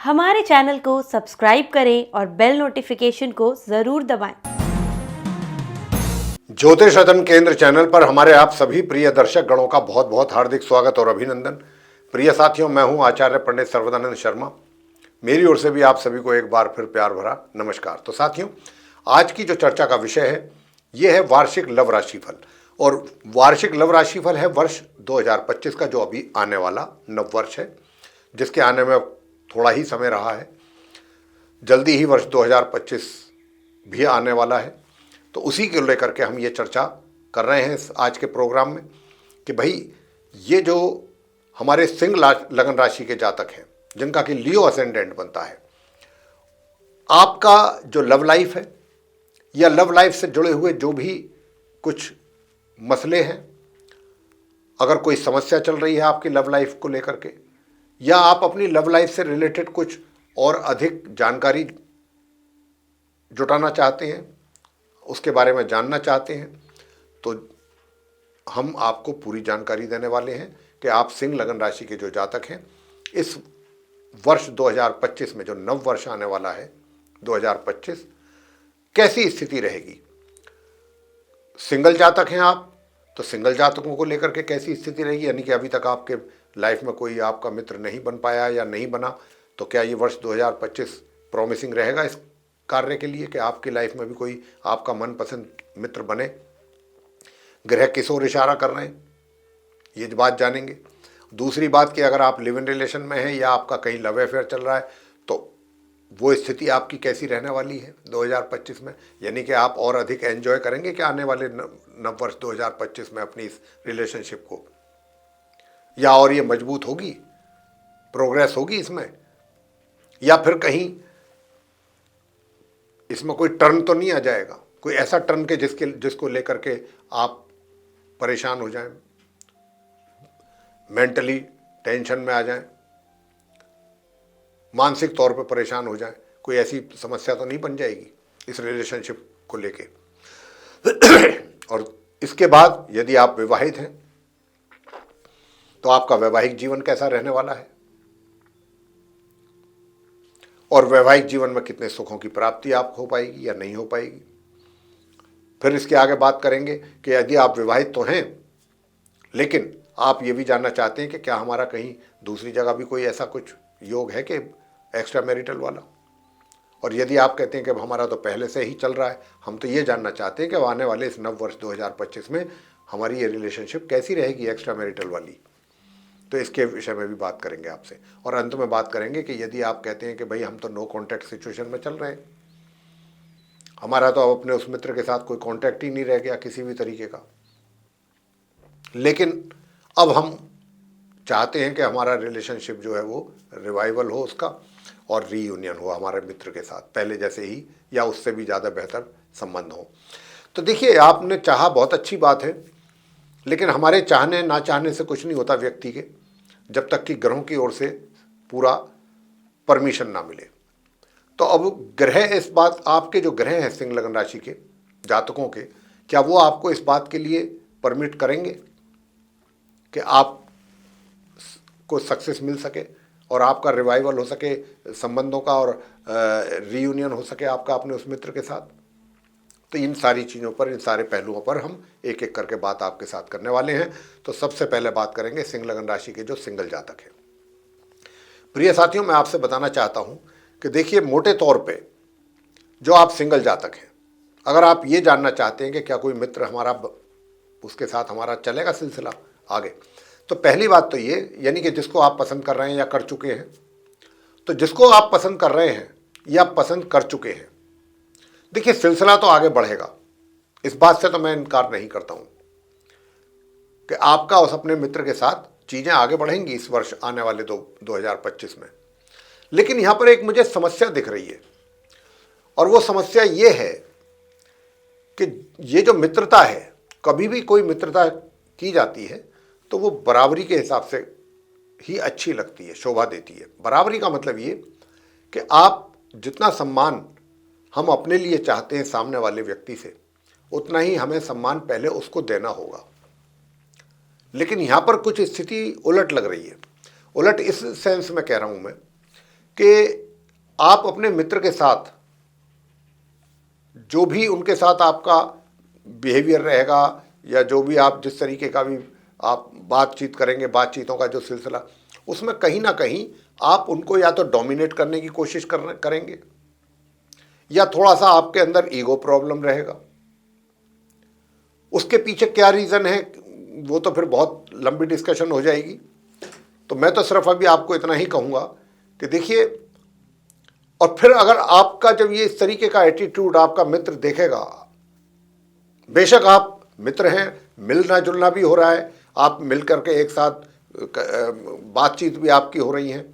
हमारे चैनल को सब्सक्राइब करें और बेल नोटिफिकेशन को जरूर दबाएं। ज्योतिष रतन केंद्र चैनल पर हमारे आप सभी प्रिय दर्शक गणों का बहुत बहुत हार्दिक स्वागत और अभिनंदन। प्रिय साथियों, मैं हूं आचार्य पंडित सर्वदानंद शर्मा। मेरी ओर से भी आप सभी को एक बार फिर प्यार भरा नमस्कार। तो साथियों, आज की जो चर्चा का विषय है यह है वार्षिक लव राशिफल। और वार्षिक लव राशिफल है वर्ष 2025 का, जो अभी आने वाला नव वर्ष है, जिसके आने में थोड़ा ही समय रहा है। जल्दी ही वर्ष 2025 भी आने वाला है। तो उसी को लेकर के हम ये चर्चा कर रहे हैं आज के प्रोग्राम में कि भाई ये जो हमारे सिंह लगन राशि के जातक हैं, जिनका कि लियो असेंडेंट बनता है, आपका जो लव लाइफ है या लव लाइफ से जुड़े हुए जो भी कुछ मसले हैं, अगर कोई समस्या चल रही है आपकी लव लाइफ को लेकर के, या आप अपनी लव लाइफ से रिलेटेड कुछ और अधिक जानकारी जुटाना चाहते हैं, उसके बारे में जानना चाहते हैं, तो हम आपको पूरी जानकारी देने वाले हैं कि आप सिंह लगन राशि के जो जातक हैं, इस वर्ष 2025 में जो नव वर्ष आने वाला है 2025, कैसी स्थिति रहेगी। सिंगल जातक हैं आप, तो सिंगल जातकों को लेकर के कैसी स्थिति रहेगी, यानी कि अभी तक आपके लाइफ में कोई आपका मित्र नहीं बन पाया या नहीं बना, तो क्या ये वर्ष 2025 प्रॉमिसिंग रहेगा इस कार्य के लिए कि आपकी लाइफ में भी कोई आपका मनपसंद मित्र बने। ग्रह किस ओर इशारा कर रहे हैं, ये बात जानेंगे। दूसरी बात कि अगर आप लिव इन रिलेशन में हैं या आपका कहीं लव अफेयर चल रहा है, तो वो स्थिति आपकी कैसी रहने वाली है 2025 में, यानी कि आप और अधिक एंजॉय करेंगे कि आने वाले नव वर्ष 2025 में अपनी इस रिलेशनशिप को, या और ये मजबूत होगी, प्रोग्रेस होगी इसमें, या फिर कहीं इसमें कोई टर्न तो नहीं आ जाएगा, कोई ऐसा टर्न के जिसको लेकर के आप परेशान हो जाएं, मेंटली टेंशन में आ जाएं, मानसिक तौर पे परेशान हो जाएं। कोई ऐसी समस्या तो नहीं बन जाएगी इस रिलेशनशिप को लेके। और इसके बाद यदि आप विवाहित हैं तो आपका वैवाहिक जीवन कैसा रहने वाला है, और वैवाहिक जीवन में कितने सुखों की प्राप्ति आप हो पाएगी या नहीं हो पाएगी। फिर इसके आगे बात करेंगे कि यदि आप विवाहित तो हैं, लेकिन आप ये भी जानना चाहते हैं कि क्या हमारा कहीं दूसरी जगह भी कोई ऐसा कुछ योग है कि एक्स्ट्रा मैरिटल वाला, और यदि आप कहते हैं कि हमारा तो पहले से ही चल रहा है, हम तो ये जानना चाहते हैं कि आने वाले इस नव वर्ष 2025 में हमारी ये रिलेशनशिप कैसी रहेगी एक्स्ट्रा मैरिटल वाली, तो इसके विषय में भी बात करेंगे आपसे। और अंत में बात करेंगे कि यदि आप कहते हैं कि भाई हम तो नो कॉन्टैक्ट सिचुएशन में चल रहे हैं, हमारा तो अब अपने उस मित्र के साथ कोई कॉन्टैक्ट ही नहीं रह गया किसी भी तरीके का, लेकिन अब हम चाहते हैं कि हमारा रिलेशनशिप जो है वो रिवाइवल हो उसका, और रीयूनियन हो हमारे मित्र के साथ पहले जैसे ही या उससे भी ज़्यादा बेहतर संबंध हो। तो देखिए, आपने चाहा बहुत अच्छी बात है, लेकिन हमारे चाहने ना चाहने से कुछ नहीं होता व्यक्ति के, जब तक कि ग्रहों की ओर से पूरा परमिशन ना मिले। तो अब ग्रह इस बात, आपके जो ग्रह हैं सिंह लगन राशि के जातकों के, क्या वो आपको इस बात के लिए परमिट करेंगे कि आप को सक्सेस मिल सके और आपका रिवाइवल हो सके संबंधों का, और रीयूनियन हो सके आपका अपने उस मित्र के साथ। तो इन सारी चीज़ों पर, इन सारे पहलुओं पर हम एक एक करके बात आपके साथ करने वाले हैं। तो सबसे पहले बात करेंगे सिंह लगन राशि के जो सिंगल जातक हैं। प्रिय साथियों, मैं आपसे बताना चाहता हूं कि देखिए, मोटे तौर पे जो आप सिंगल जातक हैं, अगर आप ये जानना चाहते हैं कि क्या कोई मित्र हमारा, उसके साथ हमारा चलेगा सिलसिला आगे, तो पहली बात तो ये, यानी कि जिसको आप पसंद कर रहे हैं या कर चुके हैं, तो जिसको आप पसंद कर रहे हैं या पसंद कर चुके हैं, देखिए सिलसिला तो आगे बढ़ेगा, इस बात से तो मैं इनकार नहीं करता हूं कि आपका उस अपने मित्र के साथ चीज़ें आगे बढ़ेंगी इस वर्ष आने वाले 2025 में। लेकिन यहाँ पर एक मुझे समस्या दिख रही है, और वो समस्या ये है कि ये जो मित्रता है, कभी भी कोई मित्रता की जाती है तो वो बराबरी के हिसाब से ही अच्छी लगती है, शोभा देती है। बराबरी का मतलब ये कि आप जितना सम्मान हम अपने लिए चाहते हैं सामने वाले व्यक्ति से, उतना ही हमें सम्मान पहले उसको देना होगा। लेकिन यहाँ पर कुछ स्थिति उलट लग रही है। उलट इस सेंस में कह रहा हूँ मैं कि आप अपने मित्र के साथ जो भी उनके साथ आपका बिहेवियर रहेगा या जो भी आप जिस तरीके का भी आप बातचीत करेंगे, बातचीतों का जो सिलसिला, उसमें कहीं ना कहीं आप उनको या तो डोमिनेट करने की कोशिश करेंगे या थोड़ा सा आपके अंदर ईगो प्रॉब्लम रहेगा। उसके पीछे क्या रीज़न है वो तो फिर बहुत लंबी डिस्कशन हो जाएगी। तो मैं तो सिर्फ अभी आपको इतना ही कहूँगा कि देखिए, और फिर अगर आपका जब ये इस तरीके का एटीट्यूड आपका मित्र देखेगा, बेशक आप मित्र हैं, मिलना जुलना भी हो रहा है, आप मिल करके एक साथ बातचीत भी आपकी हो रही है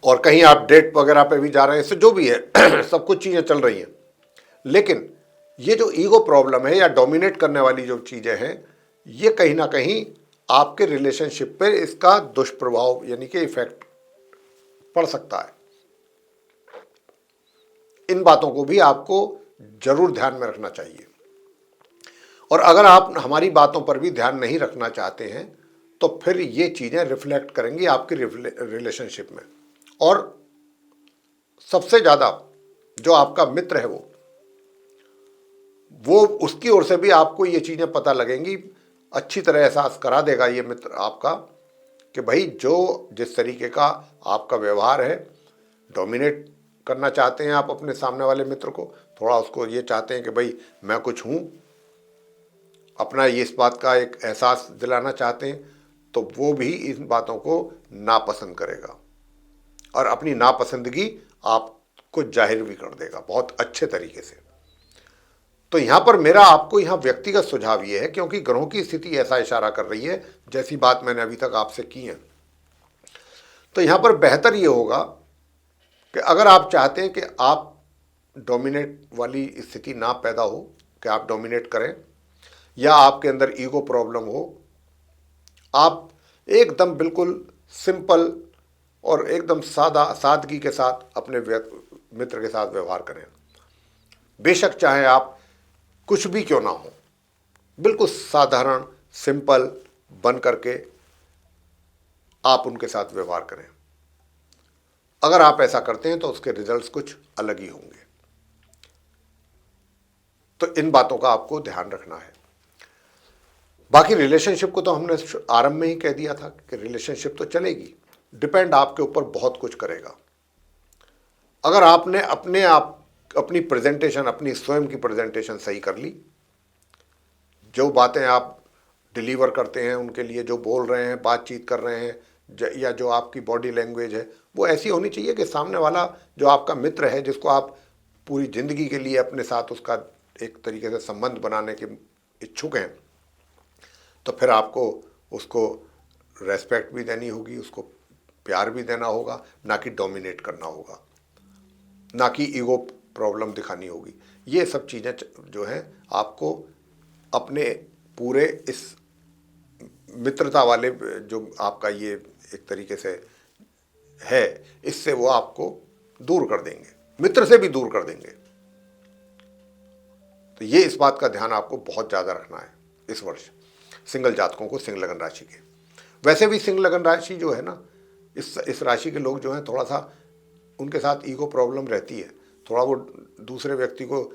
और कहीं आप डेट वगैरह पे भी जा रहे हैं, इससे जो भी है सब कुछ चीज़ें चल रही हैं, लेकिन ये जो ईगो प्रॉब्लम है या डोमिनेट करने वाली जो चीज़ें हैं, ये कहीं ना कहीं आपके रिलेशनशिप पे इसका दुष्प्रभाव यानी कि इफेक्ट पड़ सकता है। इन बातों को भी आपको जरूर ध्यान में रखना चाहिए। और अगर आप हमारी बातों पर भी ध्यान नहीं रखना चाहते हैं तो फिर ये चीज़ें रिफ्लेक्ट करेंगी आपकी रिलेशनशिप में। और सबसे ज़्यादा जो आपका मित्र है वो उसकी ओर से भी आपको ये चीज़ें पता लगेंगी, अच्छी तरह एहसास करा देगा ये मित्र आपका कि भाई जो जिस तरीके का आपका व्यवहार है, डोमिनेट करना चाहते हैं आप अपने सामने वाले मित्र को, थोड़ा उसको ये चाहते हैं कि भाई मैं कुछ हूँ, अपना ये इस बात का एक एहसास दिलाना चाहते हैं, तो वो भी इन बातों को नापसंद करेगा और अपनी नापसंदगी आपको जाहिर भी कर देगा बहुत अच्छे तरीके से। तो यहाँ पर मेरा आपको यहाँ व्यक्तिगत सुझाव ये है, क्योंकि ग्रहों की स्थिति ऐसा इशारा कर रही है जैसी बात मैंने अभी तक आपसे की है, तो यहाँ पर बेहतर ये होगा कि अगर आप चाहते हैं कि आप डोमिनेट वाली स्थिति ना पैदा हो, कि आप डोमिनेट करें या आपके अंदर ईगो प्रॉब्लम हो, आप एकदम बिल्कुल सिंपल और एकदम सादगी के साथ अपने मित्र के साथ व्यवहार करें। बेशक चाहे आप कुछ भी क्यों ना हो, बिल्कुल साधारण सिंपल बन करके आप उनके साथ व्यवहार करें। अगर आप ऐसा करते हैं तो उसके रिजल्ट्स कुछ अलग ही होंगे। तो इन बातों का आपको ध्यान रखना है। बाकी रिलेशनशिप को तो हमने आरंभ में ही कह दिया था कि रिलेशनशिप तो चलेगी, डिपेंड आपके ऊपर बहुत कुछ करेगा। अगर आपने अपनी प्रेजेंटेशन, अपनी स्वयं की प्रेजेंटेशन सही कर ली, जो बातें आप डिलीवर करते हैं उनके लिए जो बोल रहे हैं, बातचीत कर रहे हैं, या जो आपकी बॉडी लैंग्वेज है वो ऐसी होनी चाहिए कि सामने वाला जो आपका मित्र है, जिसको आप पूरी ज़िंदगी के लिए अपने साथ उसका एक तरीके से संबंध बनाने के इच्छुक हैं, तो फिर आपको उसको रेस्पेक्ट भी देनी होगी, उसको प्यार भी देना होगा, ना कि डोमिनेट करना होगा, ना कि ईगो प्रॉब्लम दिखानी होगी। ये सब चीज़ें जो हैं आपको अपने पूरे इस मित्रता वाले जो आपका ये एक तरीके से है, इससे वो आपको दूर कर देंगे, मित्र से भी दूर कर देंगे। तो ये इस बात का ध्यान आपको बहुत ज़्यादा रखना है इस वर्ष सिंगल जातकों को, सिंह लगन राशि के। वैसे भी सिंह लगन राशि जो है ना, इस राशि के लोग जो हैं थोड़ा सा उनके साथ ईगो प्रॉब्लम रहती है, थोड़ा वो दूसरे व्यक्ति को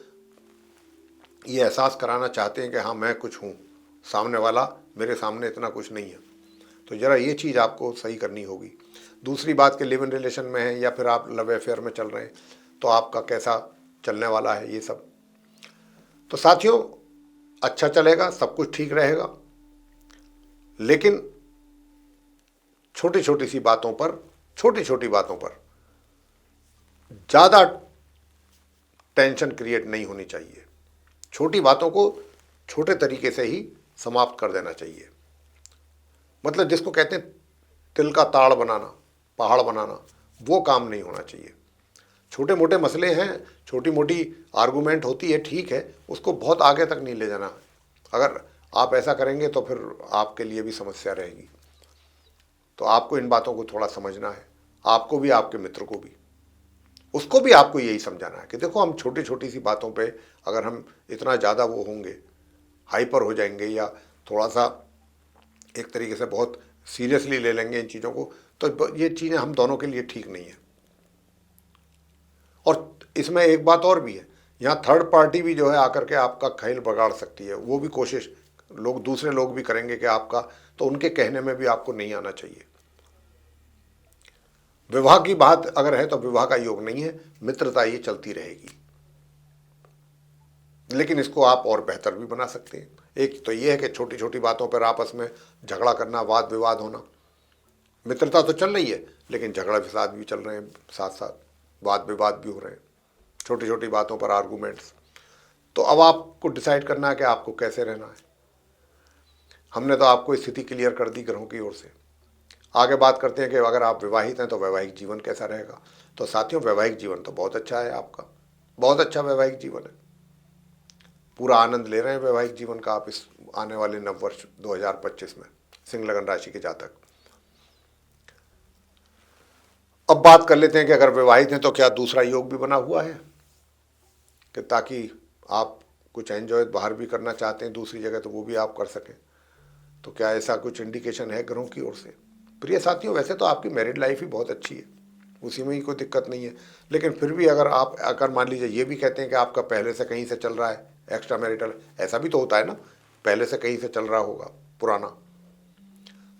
ये एहसास कराना चाहते हैं कि हाँ मैं कुछ हूँ, सामने वाला मेरे सामने इतना कुछ नहीं है। तो ज़रा ये चीज़ आपको सही करनी होगी। दूसरी बात कि लिव इन रिलेशन में है या फिर आप लव अफेयर में चल रहे हैं, तो आपका कैसा चलने वाला है ये सब। तो साथियों, अच्छा चलेगा, सब कुछ ठीक रहेगा, लेकिन छोटी छोटी बातों पर ज़्यादा टेंशन क्रिएट नहीं होनी चाहिए। छोटी बातों को छोटे तरीके से ही समाप्त कर देना चाहिए। मतलब जिसको कहते हैं तिल का ताड़ बनाना, पहाड़ बनाना, वो काम नहीं होना चाहिए। छोटे मोटे मसले हैं, छोटी मोटी आर्गूमेंट होती है, ठीक है, उसको बहुत आगे तक नहीं ले जाना। अगर आप ऐसा करेंगे तो फिर आपके लिए भी समस्या रहेगी। तो आपको इन बातों को थोड़ा समझना है, आपको भी, आपके मित्र को भी, उसको भी आपको यही समझाना है कि देखो हम छोटी छोटी सी बातों पे अगर हम इतना ज़्यादा वो होंगे, हाइपर हो जाएंगे या थोड़ा सा एक तरीके से बहुत सीरियसली ले लेंगे इन चीज़ों को, तो ये चीज़ें हम दोनों के लिए ठीक नहीं है। और इसमें एक बात और भी है, यहाँ थर्ड पार्टी भी जो है आकर के आपका खेल बिगाड़ सकती है। वो भी कोशिश दूसरे लोग भी करेंगे कि आपका, तो उनके कहने में भी आपको नहीं आना चाहिए। विवाह की बात अगर है तो विवाह का योग नहीं है, मित्रता ये चलती रहेगी, लेकिन इसको आप और बेहतर भी बना सकते हैं। एक तो ये है कि छोटी छोटी बातों पर आपस में झगड़ा करना, वाद विवाद होना। मित्रता तो चल रही है लेकिन झगड़ा विवाद भी चल रहे हैं, साथ साथ वाद विवाद भी हो रहे हैं, छोटी छोटी बातों पर आर्गूमेंट्स। तो अब आपको डिसाइड करना है कि आपको कैसे रहना है। हमने तो आपको स्थिति क्लियर कर दी ग्रहों की ओर से। आगे बात करते हैं कि अगर आप विवाहित हैं तो वैवाहिक जीवन कैसा रहेगा। तो साथियों, वैवाहिक जीवन तो बहुत अच्छा है आपका, बहुत अच्छा वैवाहिक जीवन है। पूरा आनंद ले रहे हैं वैवाहिक जीवन का आप इस आने वाले नववर्ष 2025 में, सिंह लगन राशि के जातक। अब बात कर लेते हैं कि अगर विवाहित हैं तो क्या दूसरा योग भी बना हुआ है कि ताकि आप कुछ एंजॉय बाहर भी करना चाहते हैं दूसरी जगह तो वो भी आप कर सकें। तो क्या ऐसा कुछ इंडिकेशन है ग्रहों की ओर से? प्रिय साथियों, वैसे तो आपकी मैरिड लाइफ ही बहुत अच्छी है, उसी में ही कोई दिक्कत नहीं है। लेकिन फिर भी अगर मान लीजिए ये भी कहते हैं कि आपका पहले से कहीं से चल रहा है एक्स्ट्रा मैरिटल, ऐसा भी तो होता है ना, पहले से कहीं से चल रहा होगा पुराना।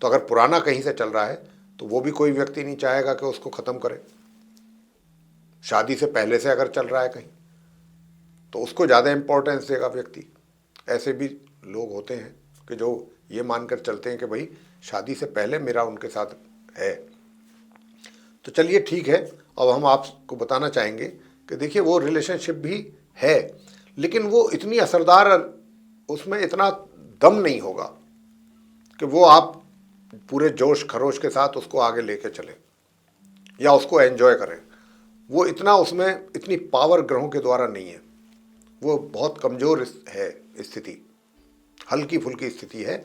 तो अगर पुराना कहीं से चल रहा है तो वो भी कोई व्यक्ति नहीं चाहेगा कि उसको ख़त्म करे। शादी से पहले से अगर चल रहा है कहीं तो उसको ज़्यादा इम्पोर्टेंस देगा व्यक्ति। ऐसे भी लोग होते हैं कि जो ये मानकर चलते हैं कि भाई शादी से पहले मेरा उनके साथ है। तो चलिए ठीक है, अब हम आपको बताना चाहेंगे कि देखिए वो रिलेशनशिप भी है लेकिन वो इतनी असरदार, उसमें इतना दम नहीं होगा कि वो आप पूरे जोश खरोश के साथ उसको आगे लेके चलें या उसको एंजॉय करें। वो इतना, उसमें इतनी पावर ग्रहों के द्वारा नहीं है। वो बहुत कमज़ोर है स्थिति, हल्की फुल्की स्थिति है।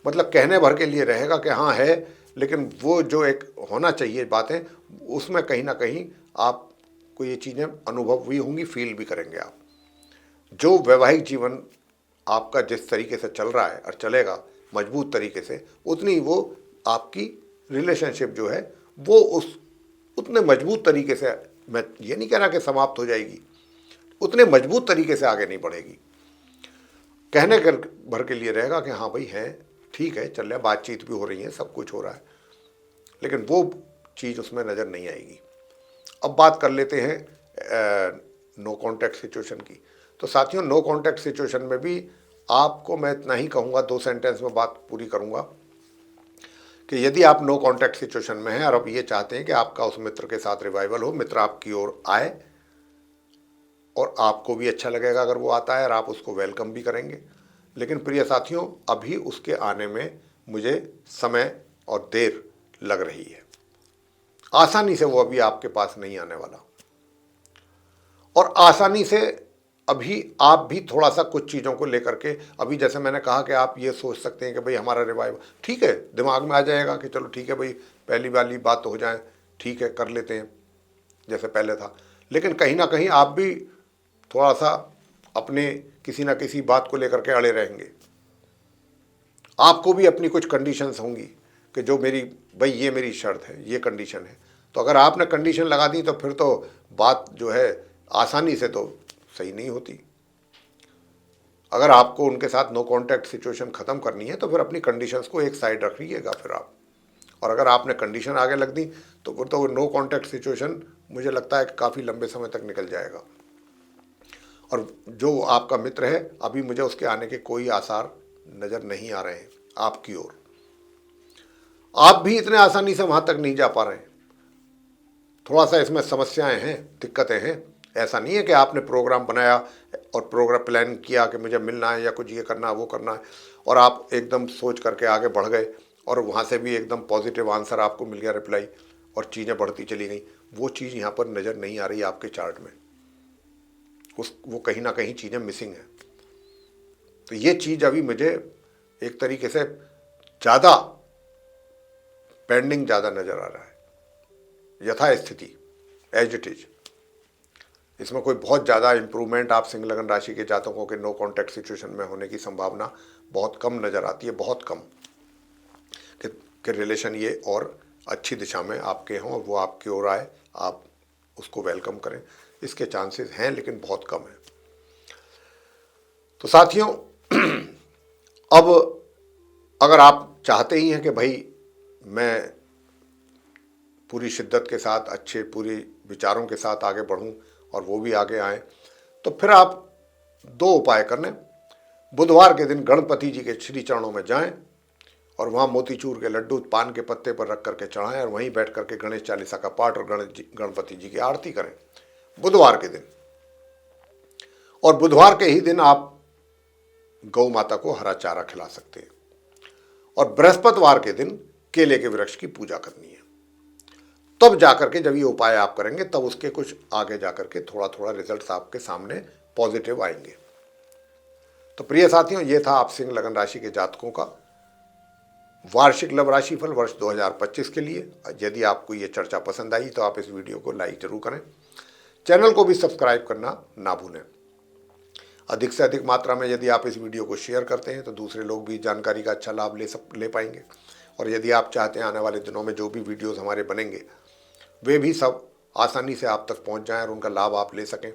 मतलब कहने भर के लिए रहेगा कि हाँ है, लेकिन वो जो एक होना चाहिए बातें, उसमें कहीं ना कहीं आपको ये चीज़ें अनुभव भी होंगी, फील भी करेंगे आप। जो वैवाहिक जीवन आपका जिस तरीके से चल रहा है और चलेगा मजबूत तरीके से, उतनी वो आपकी रिलेशनशिप जो है वो उतने मजबूत तरीके से, मैं ये नहीं कह रहा कि समाप्त हो जाएगी, उतने मजबूत तरीके से आगे नहीं बढ़ेगी। कहने भर के लिए रहेगा कि हाँ भाई है, ठीक है, चल रहा है, बातचीत भी हो रही है, सब कुछ हो रहा है, लेकिन वो चीज़ उसमें नज़र नहीं आएगी। अब बात कर लेते हैं नो कॉन्टैक्ट सिचुएशन की। तो साथियों, नो कॉन्टैक्ट सिचुएशन में भी आपको मैं इतना ही कहूँगा, 2 सेंटेंस में बात पूरी करूँगा कि यदि आप नो कॉन्टैक्ट सिचुएशन में हैं और अब ये चाहते हैं कि आपका उस मित्र के साथ रिवाइवल हो, मित्र आपकी ओर आए और आपको भी अच्छा लगेगा अगर वो आता है और आप उसको वेलकम भी करेंगे। लेकिन प्रिय साथियों, अभी उसके आने में मुझे समय और देर लग रही है। आसानी से वो अभी आपके पास नहीं आने वाला। और आसानी से अभी आप भी थोड़ा सा कुछ चीज़ों को लेकर के, अभी जैसे मैंने कहा कि आप ये सोच सकते हैं कि भाई हमारा रिवाइव, ठीक है, दिमाग में आ जाएगा कि चलो ठीक है भाई, पहली वाली बात तो हो जाए, ठीक है, कर लेते हैं जैसे पहले था। लेकिन कहीं ना कहीं आप भी थोड़ा सा अपने किसी ना किसी बात को लेकर के अड़े रहेंगे। आपको भी अपनी कुछ कंडीशंस होंगी कि जो मेरी, भाई ये मेरी शर्त है, ये कंडीशन है। तो अगर आपने कंडीशन लगा दी तो फिर तो बात जो है आसानी से तो सही नहीं होती। अगर आपको उनके साथ नो कॉन्टैक्ट सिचुएशन ख़त्म करनी है तो फिर अपनी कंडीशंस को एक साइड रखिएगा फिर आप। और अगर आपने कंडीशन आगे लग दी तो फिर तो नो कॉन्टैक्ट सिचुएशन मुझे लगता है कि काफ़ी लंबे समय तक निकल जाएगा। और जो आपका मित्र है, अभी मुझे उसके आने के कोई आसार नज़र नहीं आ रहे हैं आपकी ओर। आप भी इतने आसानी से वहाँ तक नहीं जा पा रहे हैं। थोड़ा सा इसमें समस्याएं हैं, दिक्कतें हैं। ऐसा नहीं है कि आपने प्रोग्राम बनाया और प्रोग्राम प्लान किया कि मुझे मिलना है या कुछ ये करना है वो करना है, और आप एकदम सोच करके आगे बढ़ गए और वहाँ से भी एकदम पॉजिटिव आंसर आपको मिल गया, रिप्लाई, और चीज़ें बढ़ती चली गई। वो चीज़ यहाँ पर नज़र नहीं आ रही आपके चार्ट में। वो कहीं ना कहीं चीज़ें मिसिंग हैं। तो ये चीज़ अभी मुझे एक तरीके से ज़्यादा पेंडिंग ज़्यादा नज़र आ रहा है, यथास्थिति एज इट इज। इसमें कोई बहुत ज़्यादा इम्प्रूवमेंट आप सिंह लगन राशि के जातकों के नो कॉन्टैक्ट सिचुएशन में होने की संभावना बहुत कम नज़र आती है, बहुत कम, कि रिलेशन ये और अच्छी दिशा में आपके हों और वो आपकी ओर आए, आप उसको वेलकम करें। इसके चांसेस हैं लेकिन बहुत कम है। तो साथियों, अब अगर आप चाहते ही हैं कि भाई मैं पूरी शिद्दत के साथ अच्छे पूरे विचारों के साथ आगे बढ़ूं और वो भी आगे आए, तो फिर आप 2 उपाय करने। बुधवार के दिन गणपति जी के श्री चरणों में जाएं और वहाँ मोतीचूर के लड्डू पान के पत्ते पर रख करके चढ़ाएं और वहीं बैठ करके गणेश चालीसा का पाठ और गणपति जी की आरती करें बुधवार के दिन। और बुधवार के ही दिन आप गौ माता को हरा चारा खिला सकते हैं। और बृहस्पतिवार के दिन केले के वृक्ष की पूजा करनी है। तब जाकर के जब ये उपाय आप करेंगे तब उसके कुछ आगे जाकर के थोड़ा थोड़ा रिजल्ट्स आपके सामने पॉजिटिव आएंगे। तो प्रिय साथियों, ये था आप सिंह लगन राशि के जातकों का वार्षिक लव राशिफल वर्ष 2025 के लिए। यदि आपको ये चर्चा पसंद आई तो आप इस वीडियो को लाइक जरूर करें, चैनल को भी सब्सक्राइब करना ना भूलें। अधिक से अधिक मात्रा में यदि आप इस वीडियो को शेयर करते हैं तो दूसरे लोग भी जानकारी का अच्छा लाभ ले पाएंगे। और यदि आप चाहते हैं आने वाले दिनों में जो भी वीडियोस हमारे बनेंगे वे भी सब आसानी से आप तक पहुंच जाएं और उनका लाभ आप ले सकें,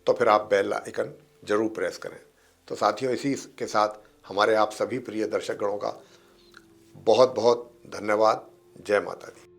तो फिर आप बेल आइकन जरूर प्रेस करें। तो साथियों, इसी के साथ हमारे आप सभी प्रिय दर्शक गणों का बहुत बहुत धन्यवाद। जय माता दी।